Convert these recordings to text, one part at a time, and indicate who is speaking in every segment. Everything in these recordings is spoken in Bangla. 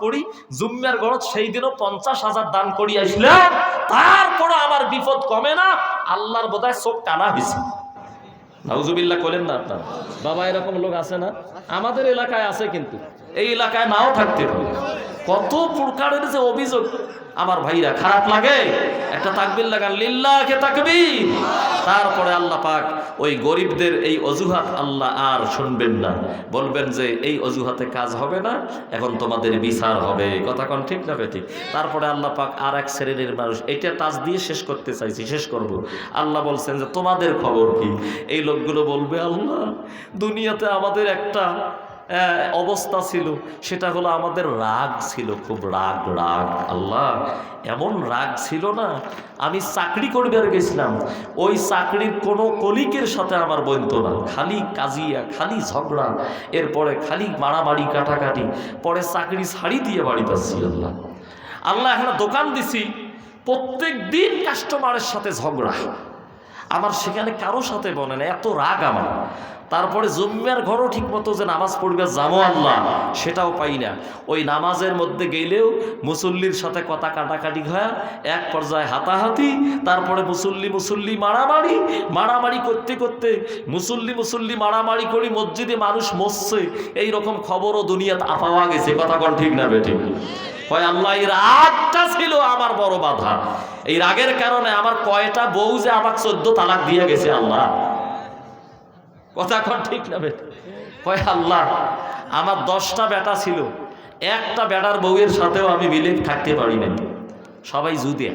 Speaker 1: পড়ি জুম্মার গরজ সেই দিনও 50,000 দান করি আসলাম, তারপরে আমার বিপদ কমে না, আল্লাহর বোধহয় চোখ টানা হয়েছে। নাউজুবিল্লাহ করেন না আপনার বাবা, এরকম লোক আছে না? আমাদের এলাকায় আছে, কিন্তু এই এলাকায় নাও থাকতে পারে। কত প্রকারের যে অভিযোগ আমার ভাইরা, খারাপ লাগে? একটা তাকবীর লাগান, লিল্লাহে তাকবীর। তারপরে আল্লাহ পাক ওই গরিবদের এই অজুহাত আল্লাহ আর শুনবেন না, বলবেন যে এই অজুহাতে কাজ হবে না, এখন তোমাদের বিচার হবে। কথা কোন ঠিক না ঠিক? তারপরে আল্লাহ পাক আর এক শ্রেণীর মানুষ, এটা তাজ দিয়ে শেষ করতে চাইছি, শেষ করব। আল্লাহ বলছেন যে তোমাদের খবর কি? এই লোকগুলো বলবে, আল্লাহ দুনিয়াতে আমাদের একটা অবস্থা ছিল, সেটা হলো আমাদের রাগ ছিল, খুব রাগ। আল্লাহ এমন রাগ ছিল না, আমি চাকরি করবার গেছিলাম, ওই চাকরির কোনো কলিকের সাথে আমার বলতো না, খালি কাজিয়া, খালি ঝগড়া, এরপরে খালি মারামারি কাটাকাটি, পরে চাকরি ছাড়ি দিয়ে বাড়িতে আসছি। আল্লাহ এখন দোকান দিছি, প্রত্যেক দিন কাস্টমারের সাথে ঝগড়া, আমার সেখানে কারো সাথে বনে না, এত রাগ আমার। তারপরে জুম্মার ঘরও ঠিক মতো যে নামাজ পড়বে যাবো আল্লাহ, সেটাও পাই না। ওই নামাজের মধ্যে গেলেও মুসল্লির সাথে কথা কাটাকাটি হয়, এক পর্যায়ে হাতাহাতি, তারপরে মুসল্লি মারামারি করতে করতে মুসল্লি মারামারি করি, মসজিদে মানুষ মরছে, এইরকম খবরও দুনিয়াতে পাওয়া গেছে। কথা কোন ঠিক না বেঠিক? কয় আল্লাহ এই রাগটা ছিল আমার বড় বাধা, এই রাগের কারণে আমার কয়টা বউ যে আমাকে 14 তালাক দিয়ে গেছে। আল্লাহ কথা কোন ঠিক না বেটা? কয় আল্লাহ আমার 10টা বেটা ছিল, একটা বেটার বউয়ের সাথেও আমি মিলে থাকতে পারি না, সবাই জুদে।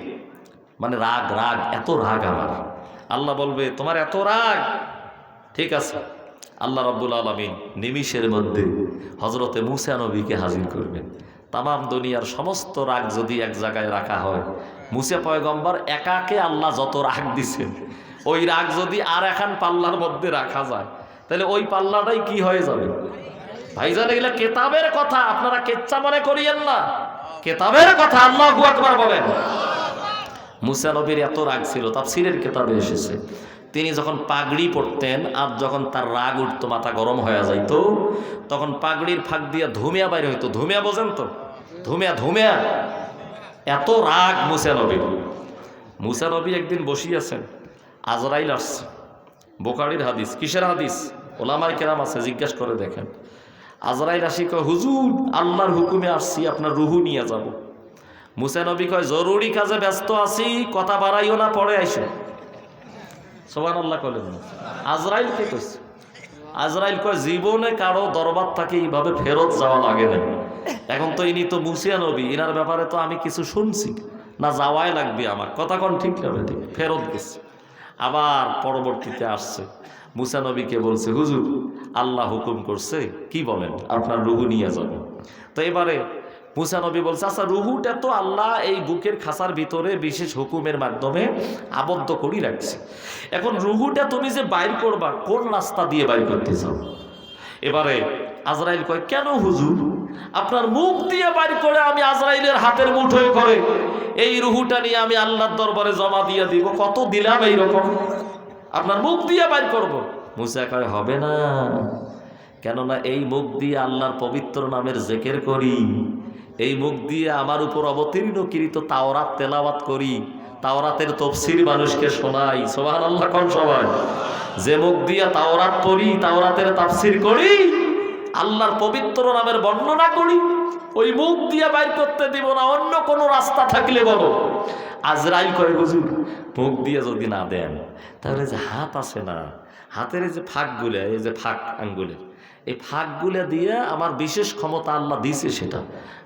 Speaker 1: মানে রাগ, এত রাগ আমার। আল্লাহ বলবে তোমার এত রাগ, ঠিক আছে। আল্লাহ রাব্বুল আলামিন নিমিষের মধ্যে হযরতে মূসা নবীকে হাজির করবেন। তামাম দুনিয়ার সমস্ত রাগ যদি এক জায়গায় রাখা হয়, মূসা পয়গম্বর একাকে আল্লাহ যত রাগ দিছেন, ওই রাগ যদি আর এখন পাল্লার মধ্যে রাখা যায়, তাহলে ওই পাল্লাটাই কি হয়ে যাবে ভাইজান? এগুলা কেতাবের কথা, আপনারা কেচ্চা মনে করিয়েন না, কেতাবের কথা। আল্লাহু আকবার বলেন। মূসা নবীর এত রাগ ছিল, তাফসীরের কেতাবে এসেছে, তিনি যখন পাগড়ি পরতেন আর যখন তার রাগ উঠতো, মাথা গরম হয়ে যাইত, তখন পাগড়ির ফাঁক দিয়ে ধুমিয়া বাইরে হইতো। ধুমিয়া বোঝেন তো? ধুমিয়া। এত রাগ মূসা নবী একদিন বসিয়েছেন, আজরাইল আসছে। বুখারীর হাদিস। কিসের হাদিস? ওলামায়ে কেরাম আছে, জিজ্ঞেস করে দেখেন। আজরাইল আসি কয়, হুজুর আল্লাহর হুকুমে আসছি, আপনার রুহু নিয়ে যাব। মূসা নবী কয়, জরুরি কাজে ব্যস্ত আছি, কথা বাড়াইও না, পরে আইসো। সুবহানাল্লাহ কইলেন না? আজরাইল কে কইছে? আজরাইল কয়, জীবনে কারো দরবার থেকে এইভাবে ফেরত যাওয়া লাগে না। এখন তো ইনি তো মূসা নবী, ইনার ব্যাপারে তো আমি কিছু শুনছি না, যাওয়াই লাগবে আমার। কথা কোন ঠিক না? ফেরত গেছে। আবার পরবর্তীতে আসছে, মূসা নবীকে বলছে, হুজুর আল্লাহ হুকুম করছে, কি বলেন, আপনার রুহু নিয়ে যাবেন। তো এবারে মূসা নবী বলছে, আচ্ছা রুহুটা তো আল্লাহ এই বুকের খাঁচার ভিতরে বিশেষ হুকুমের মাধ্যমে আবদ্ধ করে রাখছে, এখন রুহুটা তুমি যে বাইর করবা, কোন রাস্তা দিয়ে বাইর করতে চাও? এবারে আজরাইল কয়, কেন হুজুর, আপনার মুখ দিয়ে বাইর করে আমি আজরাইলের হাতের মুঠোয় করে এই রুহুটা নিয়ে আমি আল্লাহর দরবারে জমা দিয়ে দিব, কত দিলাম এইরকম, আপনার মুখ দিয়ে বাইর করব। মূসা কয়, হবে না, কেননা এই মুখ দিয়ে আল্লাহর পবিত্র নামের জিকির করি, এই মুখ দিয়ে আমার উপর অবতীর্ণকৃত তাওরাত তেলাওয়াত করি, তাওরাতের তাফসীর মানুষকে শোনাই। সুবহানাল্লাহ কোন সবাই? যে মুখ দিয়ে তাওরাত পড়ি, তাওরাতের তাফসীর করি, আল্লাহর পবিত্র নামের বর্ণনা করি, ওই মুখ দিয়ে বাইর করতে দিব না, অন্য কোনো রাস্তা থাকলে বলো। আজরাইল কয়, হুজুর মুখ দিয়ে যদি না দেন, তাহলে যে হাত আছে না, হাতের এই যে ফাঁকগুলো, এই যে ফাঁক আঙ্গুলের, এই ফাঁকগুলো দিয়ে আমার বিশেষ ক্ষমতা আল্লাহ দিয়েছে, সেটা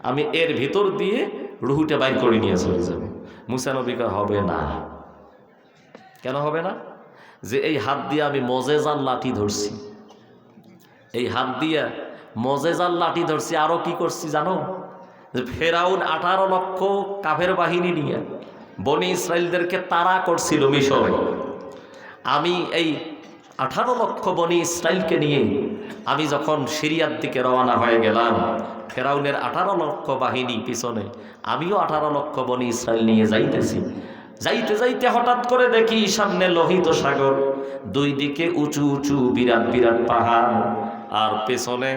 Speaker 1: আমি এর ভিতর দিয়ে রুহুটা বাইর করে নিয়ে চলে যাব। মূসা নবী কয়, হবে না। কেন হবে না? যে এই হাত দিয়ে আমি মজেজার লাঠি ধরছি, এই হাত দিয়ে মজেজার লাঠি ধরছি। আরো কি করছি জানো? যে ফেরাউন 18 লক্ষ কাফের বাহিনী নিয়ে বনি ইসরায়েলদেরকে তাড়া করছিল মিশরে, আমি এই 18 লক্ষ বনি ইসরায়েলকে নিয়ে আমি যখন সিরিয়ার দিকে রওনা হয়ে গেলাম, ফেরাউনের 18 লক্ষ বাহিনী পিছনে, আমিও 18 লক্ষ বনি ইসরায়েল নিয়ে যাইতেছি। যাইতে যাইতে হঠাৎ করে দেখি সামনে লোহিত সাগর, দুই দিকে উঁচু উঁচু বিরাট বিরাট পাহাড়, আর পেছনে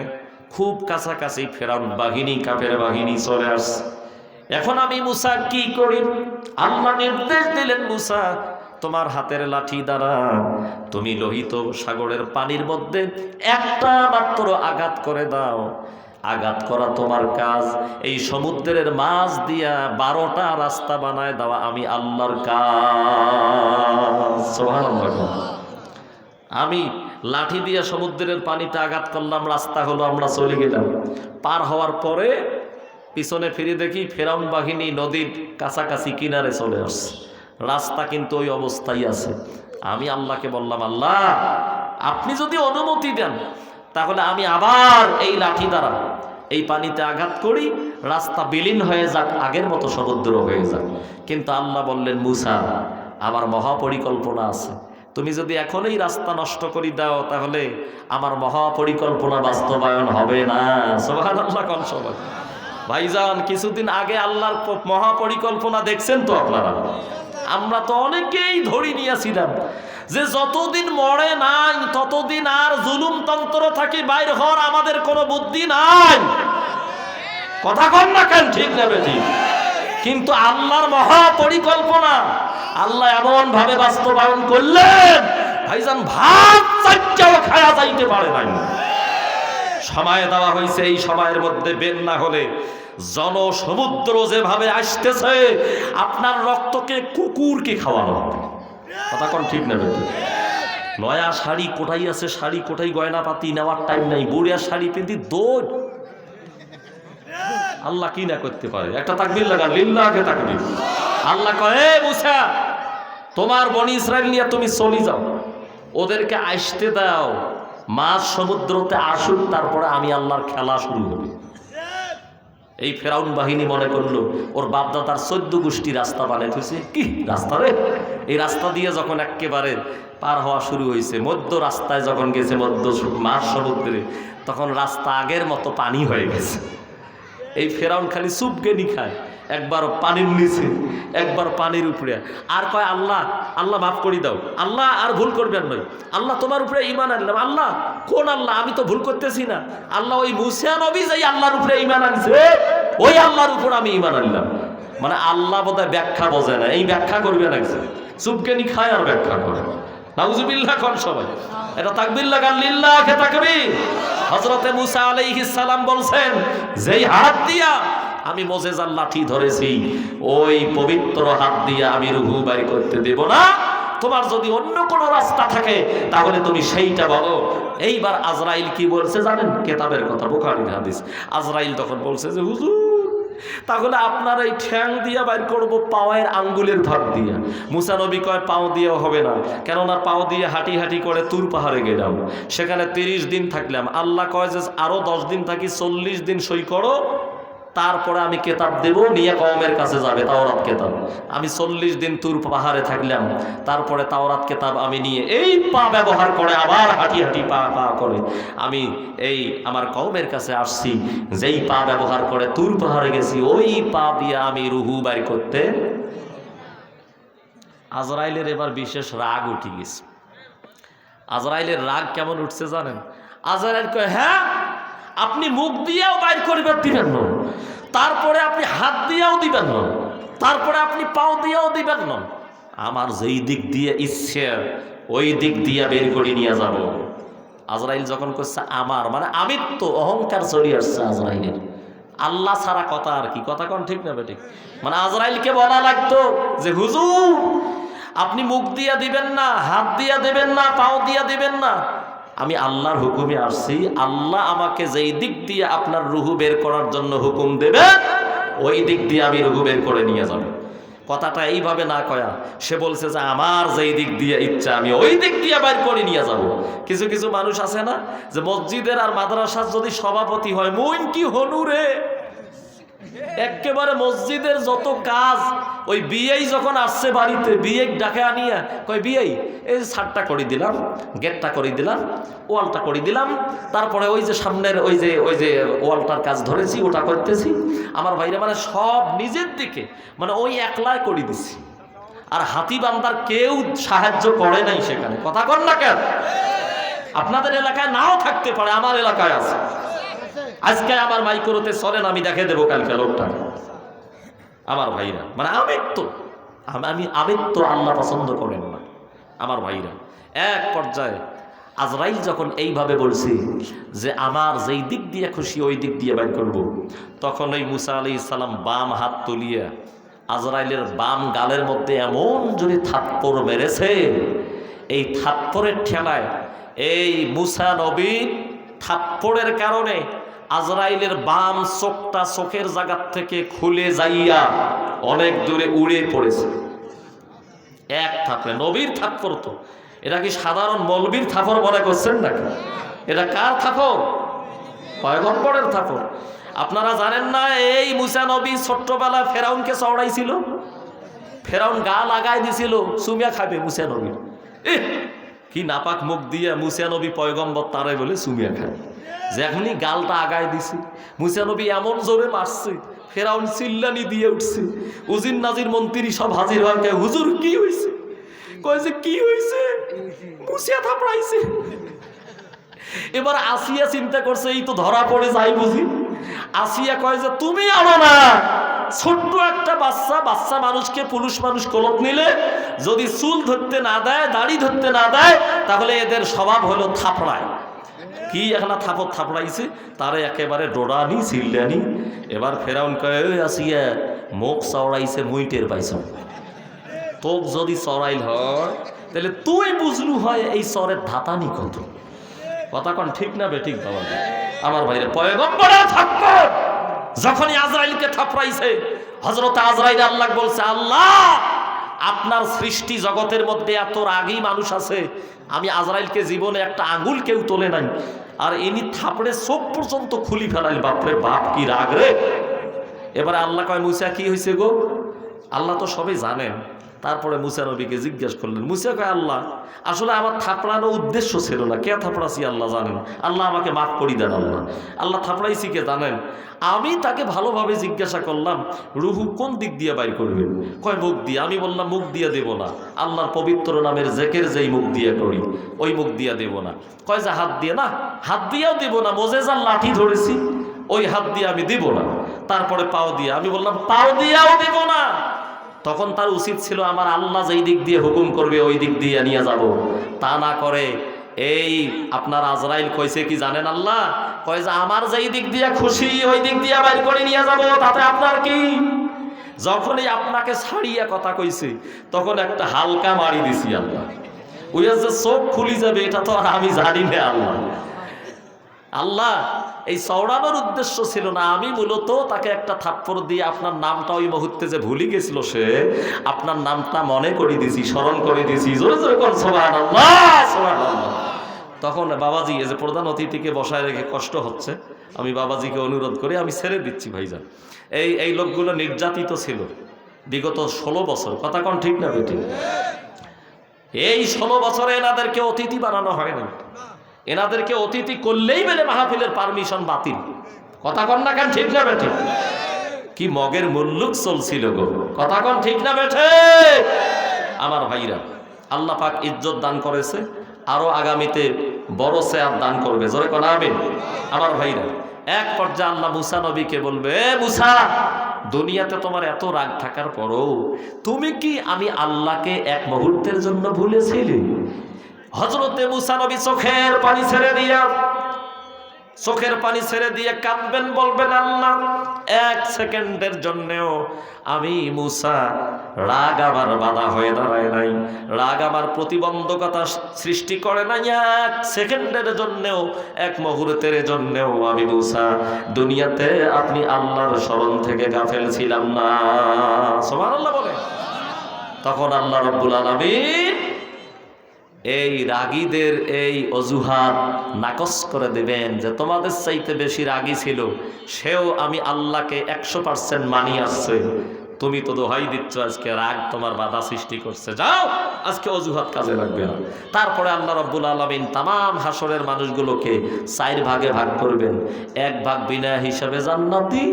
Speaker 1: খুব কাছাকাছি ফেরাউন বাহিনী, কাফের বাহিনী চলে আসছে। এখন আমি মুসা কি করি? আল্লাহ নির্দেশ দিলেন, মুসা তোমার হাতের লাঠি দ্বারা তুমি লোহিত সাগরের পানির মধ্যে একটা মাত্র আঘাত করে দাও। আঘাত করা তোমার কাজ। এই সমুদ্রের মাছ দিয়া 12টা রাস্তা বানায় দেওয়া আমি আল্লাহর কাজ। সুবহানাল্লাহ। আমি লাঠি দিয়ে সমুদ্রের পানিতে আঘাত করলাম, রাস্তা হলো, আমরা চলে গেলাম। পার হওয়ার পরে পিছনে ফিরে দেখি ফেরাউন বাহিনী নদীর কাছাকাছি কিনারে চলে আসছে। রাস্তা কিন্তু ওই অবস্থায় আছে। আমি আল্লাহকে বললাম, আল্লাহ আপনি যদি অনুমতি দেন তাহলে আমি আবার এই লাঠি দ্বারা এই পানিতে আঘাত করি, রাস্তা বিলীন হয়ে যাক, আগের মতো সমুদ্র হয়ে যাক। কিন্তু আল্লাহ বললেন, মুসা আমার মহাপরিকল্পনা আছে। তুমি যদি এখন এই রাস্তা নষ্ট করে দাও তাহলে আমার মহাপরিকল্পনা বাস্তবায়ন হবে না। সুবহানাল্লাহ। কোন সময় ভাইজান কিছুদিন আগে আল্লাহর মহাপরিকল্পনা দেখছেন তো আপনারা? আমরা তো অনেকেই ধরি নিয়েছিলাম যে যতদিন মরে নাই ততদিন আর জুলুম তন্ত্র থাকি বাইর হওয়ার আমাদের কোনো বুদ্ধি নাই। কথা কন না কেন? ঠিক না বেঠিক? কিন্তু আল্লাহর মহাপরিকল্পনা আল্লাহ এমন ভাবে বাস্তবায়ন করলেন, ভাইজান ভাত চাইটাও খায়া যাইতে পারে নাই। সময় দেওয়া হয়েছে, এই সময়ের মধ্যে বের না হলে জনসমুদ্র যেভাবে আসতেছে আপনার রক্তকে কুকুরকে খাওয়ানো হবে। কথা কোন ঠিক না বেঠিক? নয়া শাড়ি কোটাই আছে, শাড়ি কোটাই গয়না পাতি নেওয়ার টাইম নাই, বুড়িয়া শাড়ি পিন্দি দৌড়। আল্লাহ কি না করতে পারে? একটা তাকবীর লাগান, লিল্লাহে তাকবীর। আল্লাহ কয়, মুসা তোমার বনি ইসরাইল নিয়ে তুমি চলে যাও, ওদেরকে আসতে দাও, মাছ সমুদ্রতে আসুক, তারপরে আমি আল্লাহর খেলা শুরু হবে। এই ফেরাউন বাহিনী মনে করলো ওর বাপদাদার 14 গোষ্ঠী রাস্তা বানাইতেছে। কি রাস্তা রে? এই রাস্তা দিয়ে যখন একেবারে পার হওয়া শুরু হয়েছে, মধ্য রাস্তায় যখন গেছে, মধ্য মাছ সমুদ্রে, তখন রাস্তা আগের মতো পানি হয়ে গেছে। এই ফেরাউন খালি চুপগেনি খায়, একবার পানির নিচে, একবার পানির উপরে, আর কয় আল্লাহ আল্লাহ মাফ করে দাও, আল্লাহ আর ভুল করবেন নয়, আল্লাহ তোমার উপরে ঈমান আনলাম। আল্লাহ কোন আল্লাহ? আমি তো ভুল করতেছি না। আল্লাহ ওই মুসা নবী যেই আল্লাহর উপরে ঈমান আনছে ওই আল্লাহর উপর আমি ঈমান আনলাম। মানে আল্লাহ বোধহয় ব্যাখ্যা বোঝে না, এই ব্যাখ্যা করবে না, চুপগেনি খায় আর ব্যাখ্যা করে। নাউজুবিল্লাহ কোন সবাই? এটা তাকবীর লাগান, লিল্লাহে তাকবীর। হযরতে মুসা আলাইহিস সালাম বলছেন, যেই হাত দিয়া আমি মোজেজার লাঠি ধরেছি ওই পবিত্র হাত দিয়ে আমি রূহ বের করতে দেব না। তোমার যদি অন্য কোনো রাস্তা থাকে তাহলে তুমি সেইটা বলো। এইবার আজরাইল কি বলছে জানেন? কেতাবের কথা, বুখারীর হাদিস। আজরাইল তখন বলছে যে হুজুর তাহলে আপনার এই ঠ্যাং দিয়া বাইর করবো পাওয়ের আঙ্গুলের ভাগ দিয়া। মুসা নবী কয় পাও দিয়েও হবে না, কেননা পাও দিয়ে হাঁটি হাঁটি করে তুর পাহাড়ে গেলাম, সেখানে 30 দিন থাকলাম। আল্লাহ কয় যে আরো 10 দিন থাকি, 40 দিন সই করো, তারপরে আমি কেতাব দেব, নিয়ে কওমের কাছে যাবে, তাওরাত কেতাব। আমি 40 দিন তুর পাহাড়ে থাকলাম, তারপরে তাওরাত কেতাব আমি নিয়ে এই পা ব্যবহার করে আবার হাঁটি হাঁটি পা পা করে আমি এই আমার কওমের কাছে আসছি। যেই পা ব্যবহার করে তুর পাহাড়ে গেছি ওই পা দিয়ে আমি রুহু বাইর করতে। আজরাইলের এবার বিশেষ রাগ উঠে গেছে। আজরাইলের রাগ কেমন উঠছে জানেন? আজরাইল কয়, হ্যাঁ আপনি মুখ দিয়েও বাইর করবে দিবেন না, তারপরে আপনি হাত দিয়েও দিবেন না, তারপরে আপনি পাও দিয়েও দিবেন না, আমার যেই দিক দিয়ে ইচ্ছে ওই দিক দিয়ে বের করে নিয়ে যাব। আজরাইল যখন করছে আমার, মানে আমি তো অহংকার চলে আসছে আজরাইলের। আল্লাহ ছাড়া কথা আর কি, কথা কোন ঠিক না বেঠিক? মানে আজরাইলকে বলা লাগতো যে হুজুর আপনি মুখ দিয়ে দিবেন না, হাত দিয়ে দিবেন না, পাও দিয়ে দিবেন না, আমি আল্লাহর হুকুমে আসছি। আল্লাহ আমাকে যেই দিক দিয়ে আপনার রুহু বের করার জন্য হুকুম দেবে ওই দিক দিয়ে আমি রুহু বের করে নিয়ে যাব। কথাটা এইভাবে না কয়া সে বলছে যে আমার যেই দিক দিয়ে ইচ্ছা আমি ওই দিক দিয়ে বের করে নিয়ে যাব। কিছু কিছু মানুষ আছে না যে মসজিদের আর মাদ্রাসার যদি সভাপতি হয়, মুইন কি হনুরে, একেবারে মসজিদের যত কাজ, ওই বিয়েই যখন আসছে বাড়িতে, বিয়ে ডাকে আনিয়া কই বিয়েই এই ছাদটা করে দিলাম, গেটটা করে দিলাম, ওয়ালটা করে দিলাম, তারপরে ওই যে সামনের ওই যে ওয়ালটার কাজ ধরেছি ওটা করতেছি। আমার ভাইরা মানে সব নিজের দিকে, মানে ওই একলাই করে দিছি, আর হাতি বান্দার কেউ সাহায্য করে নাই সেখানে। কথা কর না কেন? আপনাদের এলাকায় নাও থাকতে পারে, আমার এলাকায় আছে। আজকে আমার মাইক্রোতে চলেন, আমি দেখে দেবো কালকে লোকটা। আমার ভাইরা, মানে আবেগ তো আল্লাহ পছন্দ করেন না। আমার ভাইরা, এক পর্যায়ে আজরাইল যখন এইভাবে বলছে যে আমার যেই দিক দিয়ে খুশি ওই দিক দিয়ে বাইর করব, তখন ওই মুসা আলাইহিস সালাম বাম হাত তুলিয়া আজরাইলের বাম গালের মধ্যে এমন জোরে থাপ্পড় মেরেছে, এই থাপ্পড়ের ঠেলায় এই মুসা নবীর থাপ্পড়ের কারণে আজরাইলের বাম চোখটা চোখের জায়গা থেকে খুলে যাইয়া অনেক দূরে উড়ে পড়েছে। এক থাপ্পড়ে, নবীর থাপ্পড় তো, এটা কি সাধারণ মৌলবীর থাপড় মনে করছেন নাকি? এটা কার থাপড়? পয়গম্বরের থাপড়। আপনারা জানেন না এই মুসা নবী ছোট্টবেলায় ফেরাউনকে চওড়াইছিল, ফেরাউন গা লাগাই দিছিল সুমিয়া খাবে মুসা নবী। কি নাপাক মুখ দিয়ে মুসা নবী পয়গম্বর তারে বলে সুমিয়া খায়। যখনই গালটা আগায় দিছে মুসা নবী এমন জোরে মারছে, ফেরাউন চিল্লানি দিয়ে উঠছে। উজির নাজির মন্ত্রী সব হাজির হয়, হুজুর কি হয়েছে? কয় যে কি হয়েছে? মুসিয়া থাপড়াইছে। এবার আসিয়া চিন্তা করছে এই তো ধরা পড়ে যাই বুঝি। আসিয়া কয় যে তুমি আনো না, ছোট্ট একটা বাচ্চা মানুষকে পুরুষ মানুষ কোলক নিলে যদি চুল ধরতে না দেয়, দাড়ি ধরতে না দেয়, তাহলে এদের স্বভাব হলো থাপড়ায়। কি একটা থাপড়াইছে তারে একেবারে ডোরানি চিল্লানি। এবার ফেরাউন কয় আসিয়া মুখ চওড়াইছে মুই টের পাইছ, তোক যদি চড়াইল হয় তাহলে তুই বুঝলু হয় এই চরের ধাতানি কত। কথা কন ঠিক না বেঠিক বাবা? আমার ভাইরে, পয়গম্বরের থাপ্পড় যখনই আজরাইলকে থাপড়াইছে, হযরত আজরাইল আল্লাহ বলছে, আল্লাহ আপনার সৃষ্টি জগতের মধ্যে এত রাগী মানুষ আছে, আমি আজরাইলকে জীবনে একটা আঙ্গুল কেউ তোলে নাই, আর ইনি থাপড়ে চোখ পর্যন্ত খুলি ফেলাইল। বাপরে বাপ, কি রাগ রে! এবারে আল্লাহ কয় মুসা কি হয়েছে গো? আল্লাহ তো সবাই জানেন। তারপরে মুসা নবীকে জিজ্ঞাসা করলেন। মুসা কয় আল্লাহ আসলে আমার থাপড়ানোর উদ্দেশ্য ছিল না, কে থাপড়াছি আল্লাহ জানেন, আল্লাহ আমাকে মাফ করি দেন। আল্লাহ থাপড়াইছি কে জানেন? আমি তাকে ভালোভাবে জিজ্ঞাসা করলাম রুহু কোন দিক দিয়ে বাইর করবে? কয় মুখ দিয়ে। আমি বললাম মুখ দিয়ে দেব না, আল্লাহর পবিত্র নামের জেকের যেই মুখ দিয়ে করি ওই মুখ দিয়ে দেব না। কয় যে হাত দিয়ে? না, হাত দিয়েও দেব না, মোজেজার লাঠি ধরেছি ওই হাত দিয়ে আমি দেব না। তারপরে পাও দিয়ে। আমি বললাম পাও দিয়েও দেব না। তখন তার উচিত ছিল আমার আল্লাহ যেই দিক দিয়ে হুকুম করবে ওই দিক দিয়ে নিয়ে যাব, তা না করে এই আপনার আজরাইল কইছে কি জানেন? আল্লাহ কয় যে আমার যেই দিক দিয়ে খুশি ওই দিক দিয়ে বাইর করে নিয়ে যাব, তাতে আপনার কি? যখনই আপনাকে ছাড়িয়ে কথা কইছে তখন একটা হালকা মারি দিছি আল্লাহ। ওই যে চোখ খুলি যাবে এটা তো আর আমি জানি না। আল্লাহ এই চওড়ানোর উদ্দেশ্য ছিল না, আমি মূলত তাকে একটা থাপ্পড় দিয়ে আপনার নামটা ওই মুহূর্তে যে ভুলে গেছিল সে, আপনার নামটা মনে করে দিয়েছি, স্মরণ করে দিয়েছি। জোরে জোরে কোন সুবহানাল্লাহ, সুবহানাল্লাহ। তখন বাবাজি, এই যে প্রধান অতিথিকে বসায় রেখে কষ্ট হচ্ছে, আমি বাবাজিকে অনুরোধ করে আমি ছেড়ে দিচ্ছি ভাইজান। এই লোকগুলো নির্যাতিত ছিল বিগত 16 বছর। কথা কোন ঠিক না বেটি? এই 16 বছরে এনাদেরকে অতিথি বানানো হয় না। এনাদেরকে অতিথি করলেই বেলে মাহফিলের পারমিশন বাতিল। কথা কন না কেন ঠিক না বেঠে? কি মগের মুল্লুক চলছিল গো। কথা কন ঠিক না বেঠে? আমার ভাইরা, আল্লাহ পাক ইজ্জত দান করেছে, আরো আগামীতে বড় সেয়াব দান করবে। জোরে কোন আমিন। আমার ভাইরা, এক পর্যায়ে আল্লাহ মুসা নবীকে বলবে, মুসা দুনিয়াতে তোমার এত রাগ থাকার পরও তুমি কি আমি আল্লাহকে এক মুহূর্তের জন্য ভুলেছিলে? হযরতে মুসা নবী চোখের পানি ছেড়ে দিয়ে কাঁদবেন, বলবেন আল্লাহ এক সেকেন্ডের জন্যও আমি মুসা রাগ আমার বাধা হয়ে দাঁড়ায় নাই, রাগ আমার প্রতিবন্ধকতা সৃষ্টি করে নাই। এক সেকেন্ডের জন্যও, এক মুহূর্তের জন্যও আমি মুসা দুনিয়াতে আপনি আল্লাহর স্মরণ থেকে গাফেল ছিলাম না। সুবহানাল্লাহ বলে। তখন আল্লাহ রাব্বুল আলামিন এই রাগীদের এই অজুহাত নাকচ করে দেবেন যে তোমাদের চাইতে বেশি রাগী ছিল, সেও আমি আল্লাহকে 100% মানি আসছে, তুমি তো দোহাই দিচ্ছ, আজকে রাগ তোমার বাধা সৃষ্টি করছে, যাও আজকে অজুহাত কাজে লাগবে না। তারপরে আল্লাহ রাব্বুল আলামিন তামাম হাসরের মানুষগুলোকে 4 ভাগে ভাগ করবেন। 1 ভাগ বিনা হিসাবে জান্নাতি,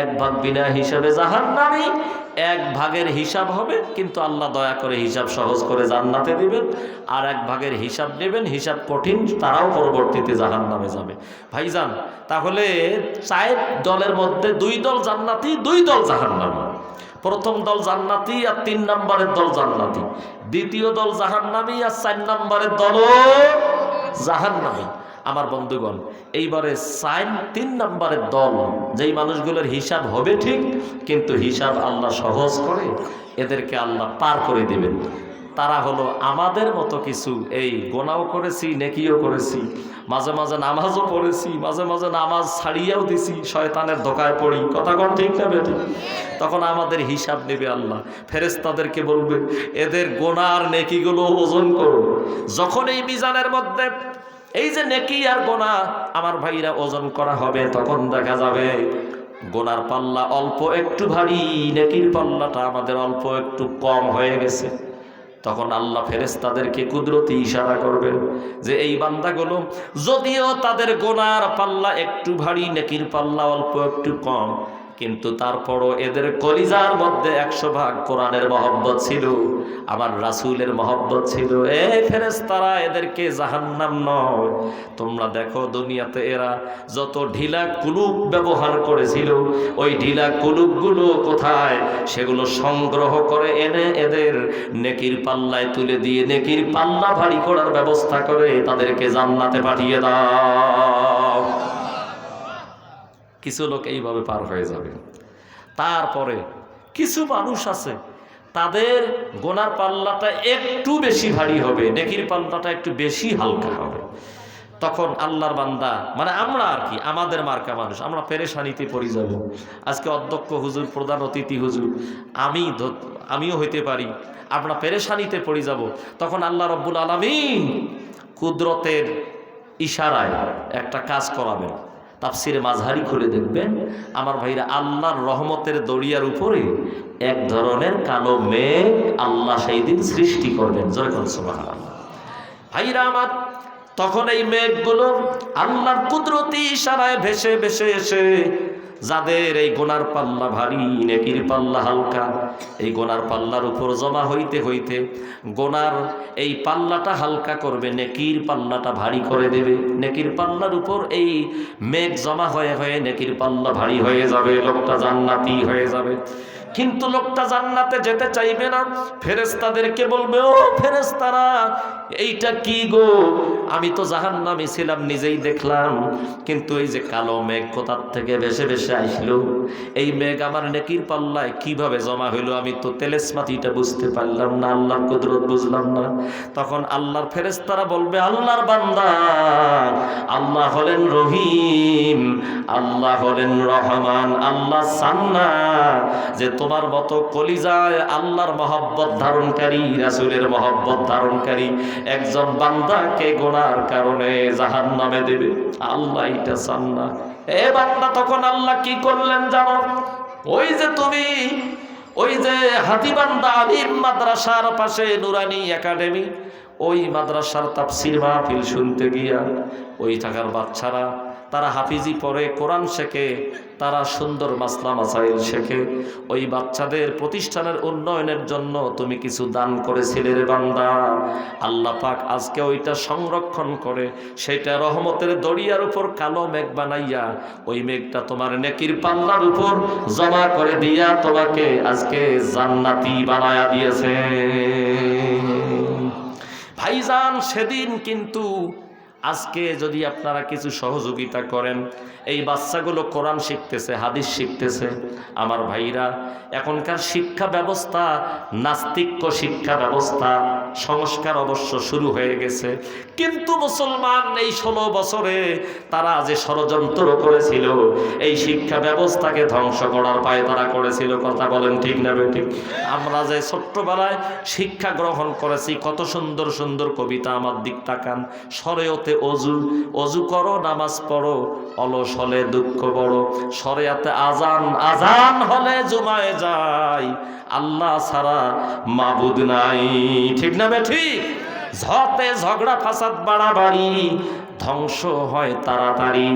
Speaker 1: 1 ভাগ বিনা হিসাবে জাহান্নামী, 1 ভাগের হিসাব হবে কিন্তু আল্লাহ দয়া করে হিসাব সহজ করে জান্নাতে দিবেন, আর 1 ভাগের হিসাব নেবেন, হিসাব কঠিন, তারাও পরবর্তীতে জাহান্নামে যাবে। ভাইজান, তাহলে 4 দলের মধ্যে 2 দল জান্নাতি, 2 দল জাহান্নামী। প্রথম দল জান্নাতি আর 3 নম্বরের দল জান্নাতি, দ্বিতীয় দল জাহান্নামী আর 4 নম্বরের দল জাহান্নামী। আমার বন্ধুগণ, এইবারে 3 নম্বরের দল, যেই মানুষগুলোর হিসাব হবে ঠিক কিন্তু হিসাব আল্লাহ সহজ করে, এদেরকে আল্লাহ পার করে দিবেন। তারা হলো আমাদের মতো কিছু, এই গোনাও করেছি, নেকিও করেছি, মাঝে মাঝে নামাজও পড়েছি, মাঝে মাঝে নামাজ ছাড়িয়েও দিছি, শয়তানের ধোকায় পড়ি, কথা কোন ঠিক না বেটি? তখন আমাদের হিসাব নেবে আল্লাহ, ফেরেশতাদেরকে বলবে এদের গোনার নেকিগুলো ওজন করো। যখন এই মিজানের মধ্যে এই যে নেকি আর গোনা আমার ভাইরা ওজন করা হবে, তখন দেখা যাবে গোনার পাল্লা অল্প একটু ভারী, নেকির পাল্লাটা আমাদের অল্প একটু কম হয়ে গেছে। তখন আল্লাহ ফেরেশতাদেরকে কুদরতি ইশারা করবেন যে এই বান্দাগুলো যদিও তাদের গোনার পাল্লা একটু ভারী, নেকির পাল্লা অল্প একটু কম, কিন্তু তারপরও এদের কলিজার মধ্যে 100 ভাগ কোরআনের মহব্বত ছিল, আমার রাসূলের মহব্বত ছিল। এই ফেরেশতারা এদেরকে জাহান্নাম নয়, তোমরা দেখো দুনিয়াতে এরা যত ঢিলা কুলুপ ব্যবহার করেছিল, ওই ঢিলা কুলুপগুলো কোথায়, সেগুলো সংগ্রহ করে এনে এদের নেকির পাল্লায় তুলে দিয়ে নেকির পাল্লা ভারী করার ব্যবস্থা করে তাদেরকে জান্নাতে পাঠিয়ে দাও। কিছু লোক এইভাবে পার হয়ে যাবে। তারপরে কিছু মানুষ আছে তাদের গোনার পাল্লাটা একটু বেশি ভারী হবে, নেকির পাল্লাটা একটু বেশি হালকা হবে। তখন আল্লাহর বান্দা, মানে আমরা আর কি, আমাদের মার্কা মানুষ, আমরা পেরেশানিতে পড়ে যাব। আজকে অধ্যক্ষ হুজুর, প্রধান অতিথি হুজুর, আমিও হইতে পারি, আমরা পেরেশানিতে পড়ে যাব। তখন আল্লাহ রব্বুল আলামিন কুদরতের ইশারায় একটা কাজ করাবেন। তাফসিরে মাযহারি খুলে দেখবেন আমার ভাইরা, আল্লাহর রহমতের দরিয়ার উপরে এক ধরনের কালো মেঘ আল্লাহ সেই দিন সৃষ্টি করবেন। জয় করুন সুবহানাল্লাহ। ভাইরা আমার, তখন এই মেঘগুলো আল্লাহর কুদরতি ইশারায় ভেসে ভেসে এসে যাদের এই গোনার পাল্লা ভারী, নেকির পাল্লা হালকা, এই গোনার পাল্লার উপর জমা হইতে হইতে গোনার এই পাল্লাটা হালকা করবে, নেকির পাল্লাটা ভারী করে দেবে। নেকির পাল্লার উপর এই মেঘ জমা হয়ে হয়ে নেকির পাল্লা ভারী হয়ে যাবে, লোকটা জান্নাতি হয়ে যাবে। কিন্তু লোকটা জান্নাতে যেতে চাইবে না। ফেরেশতাদেরকে বলবে, ও ফেরেশতারা, এইটা কি গো, আমি তো জাহান্নামী ছিলাম, নিজেই দেখলাম, কিন্তু এই যে কালো মেঘ কোথার থেকে ভেসে ভেসে আসলো, এই মেঘ আমার নেকির পাল্লায় কিভাবে জমা হইলো, আমি তো তেলেসমাতিটা বুঝতে পারলাম না, আল্লাহর কুদরত বুঝলাম না। তখন আল্লাহর ফেরেশতারা বলবে, আল্লাহর বান্দা, আল্লাহ হলেন রহিম, আল্লাহ হলেন রহমান, আল্লাহ চান না যে তোমার মতো কলিজায় আল্লাহর মহব্বত ধারণকারী, রাসূলের মহব্বত ধারণকারী একজন বান্দাকে গোনার কারণে জাহান্নামে দেবে। আল্লাহ এটা চান না। এ বান্দা, তখন আল্লাহ কি করলেন জানো? ওই যে তুমি, ওই যে হাতিবান্ধা আলিম মাদ্রাসার পাশে নুরানি একাডেমি, ওই মাদ্রাসার তাফসীর মাহফিল শুনতে গিয়া ওই থাকার বাচ্চারা তারা হাফিজি পড়ে, কোরআন শেখে, তারা সুন্দর মাসলা মাসাইল শেখে। ওই বাচ্চাদের প্রতিষ্ঠানের উন্নয়নের জন্য তুমি কিছু দান করেছিলে রে বান্দা। আল্লাহ পাক আজকে ওইটা সংরক্ষণ করে সেটা রহমতের দরিয়ার উপর কালো মেঘ বানাইয়া ওই মেঘটা তোমার নেকির পাল্লার উপর জমা করে দিয়া তোমাকে আজকে জান্নাতি বানায়া দিয়েছে। ভাইজান, সেদিন কিন্তু আজকে যদি আপনারা কিছু সহযোগিতা করেন, এই বাচ্চাগুলো কোরআন শিখতেছে, হাদিস শিখতেছে। আমার ভাইরা, এখনকার শিক্ষা ব্যবস্থা নাস্তিক্য শিক্ষা ব্যবস্থা, সংস্কার অবশ্য শুরু হয়ে গেছে, কিন্তু মুসলমান এই 16 বছরে তারা যে ষড়যন্ত্র করেছিল এই শিক্ষা ব্যবস্থাকে ধ্বংস করার পায়ে তারা করেছিল। কথা বলেন ঠিক না বেঠিক? আমরা যে ছোট্টবেলায় শিক্ষা গ্রহণ করেছি, কত সুন্দর সুন্দর কবিতা, আমার দিক তাকান, শরীয়তে অজু, অজু করো, নামাজ পড়ো, অলস হলে দুঃখ বড়। শরিয়াতে আজান, আজান হলে জুমায় যায়, আল্লাহ ছাড়া মাবুদ নাই। ঠিক না ঠিক? ঝতে ঝগড়া ফাসাদ বাড়াবাড়ি, ধ্বংস হয় তাড়াতাড়ি।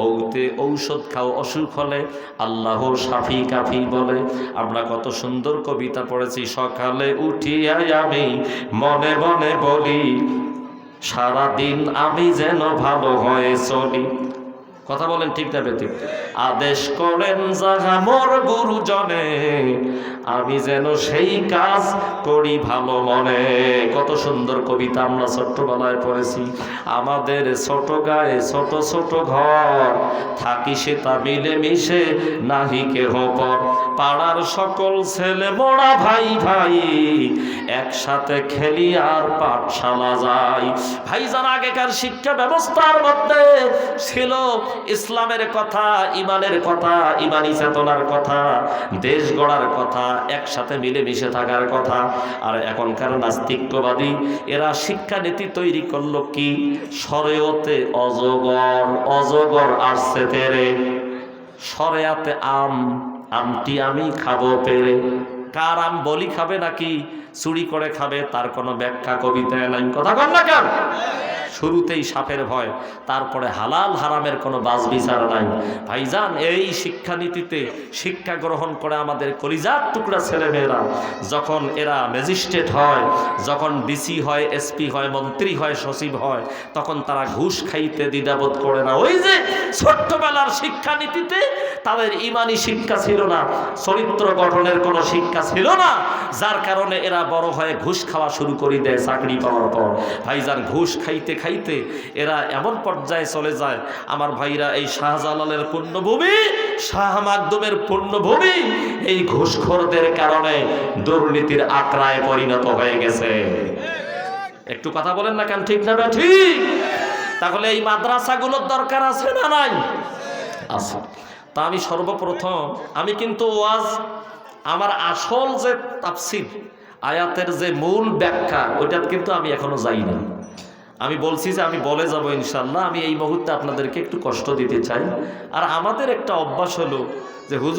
Speaker 1: ওতে ঔষধ খাও, অসুখ হলে আল্লাহ শাফি কাফি বলে। আমরা কত সুন্দর কবিতা পড়েছি। সকালে উঠিয়াই আমি মনে মনে বলি, সারাদিন আমি যেন ভালো হয়ে চলি। কথা বলেন ঠিক না ঠিক? আদেশ করেন যাহা মোর গুরুজনে, আমি যেন সেই কাজ করি ভালো মনে। কত সুন্দর কবিতা আমরা ছোট্টবেলায় পড়েছি। আমাদের ছোট গায়ে ছোট ছোট ঘর, থাকি সেটা মিলে মিশে নাহি কেহ পর। পাড়ার সকল ছেলে মোরা ভাই ভাই, একসাথে খেলি আর পাঠশালা যাই। ভাইজান, আগেকার শিক্ষা ব্যবস্থার মধ্যে ছিল ইসলামের কথা, ইমানের কথা, ইমানি চেতনার কথা, দেশ গড়ার কথা, একসাথে মিলেমিশে থাকার কথা। আর এখনকার নাস্তিকবাদী এরা শিক্ষানীতি তৈরি করলো কি? শরিয়তে অজগর, অজগর আসছে তেরে। শরিয়াতে আম, আমটি আমি খাবো পেরে। কার আম বলি খাবে নাকি চুরি করে খাবে, তার কোনো ব্যাখ্যা কবিতায় নাই। কথা কন না কেন? শুরুতেই সাপের ভয়, তারপরে হালাল হারামের কোনো বাজ বিচার নাই। ভাইজান, এই শিক্ষানীতিতে শিক্ষা গ্রহণ করে আমাদের কলিজার টুকরা ছেলেমেয়েরা যখন এরা ম্যাজিস্ট্রেট হয়, যখন ডিসি হয়, এসপি হয়, মন্ত্রী হয়, সচিব হয়, তখন তারা ঘুষ খাইতে দ্বিধাবোধ করে না। ওই যে ছোট্টবেলার শিক্ষানীতিতে তাদের ইমানি শিক্ষা ছিল না, চরিত্র গঠনের কোনো শিক্ষা ছিল না, যার কারণে এরা বড় হয়ে ঘুষ খাওয়া শুরু করে দেয় চাকরি পাওয়ার পর। ভাইজান, ঘুষ খাইতে খাইতে এরা এমন পর্যায়ে চলে যায়, আমার ভাইরা, এই শাহজালালের পুণ্যভূমি, শাহ মাকদুমের পুণ্যভূমি এই ঘুষখোরদের কারণে দুর্নীতির আকড়ায় পরিণত হয়ে গেছে। একটু কথা বলেন না কেন? ঠিক না ঠিক? তাহলে এই মাদ্রাসাগুলোর দরকার আছে না নাই? আছে। তা আমি সর্বপ্রথম, আমি কিন্তু ওয়াজ, আমার আসল যে তাফসীর, আয়াতের যে মূল ব্যাখ্যা, ওইটা কিন্তু আমি এখনো যাই না। আমি বলছি যে আমি বলে যাব ইনশাল্লাহ। আমি এই মুহূর্তে আপনাদেরকে একটু কষ্ট দিতে চাই। আর আমাদের একটা অভ্যাস হলো যে হুজুর